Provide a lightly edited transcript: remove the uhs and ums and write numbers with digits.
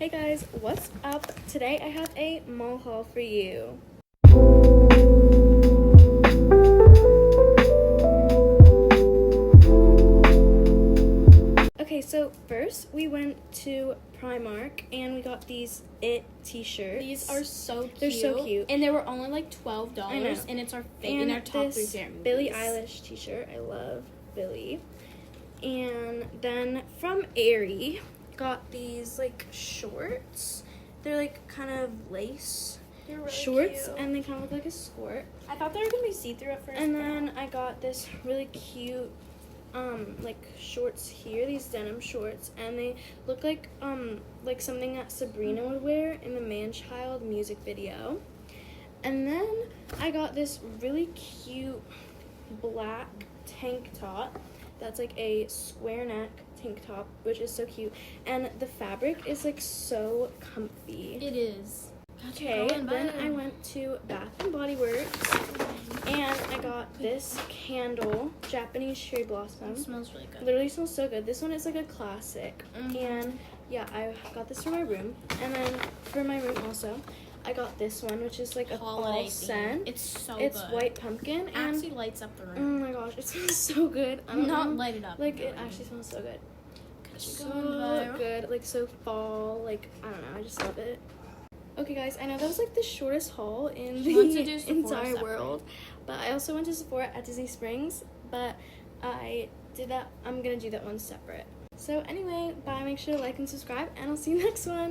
Hey guys, what's up? Today I have a mall haul for you. Okay, so first we went to Primark and we got these It t-shirts. These are so cute. They're so cute. And they were only like $12, I know. and it's our And in our top 3 this favorite movies. Billie Eilish t-shirt. I love Billie. And then from Aerie, got these like shorts. They're like kind of lace They're really shorts, cute. and they kind of look like a skirt. I thought they were gonna be see-through at first. And then I got this really cute like shorts here, these denim shorts, and they look like something that Sabrina would wear in the Man-Child music video. And then I got this really cute black tank top that's like a square neck tank top, which is so cute, and the fabric is like so comfy. It is. Okay, then I went to Bath and Body Works and I got this candle, Japanese cherry blossom. It smells really good. Literally smells so good. This one is like a classic. And yeah, I got this for my room. And then for my room also, I got this one, which is like a fall scent. It's so It's good. white pumpkin It and actually lights up the oh room. my gosh, it smells so good. I don't Not know. light it up. Like it actually smells so good. So So good, like so fall, like I don't know, I just love it. Okay guys, I know that was like the shortest haul in She wants to the do Sephora entire separate. world, but I also went to Sephora at Disney Springs, but I did that, I'm gonna do that one separate. So anyway, bye, make sure to like and subscribe, and I'll see you next one.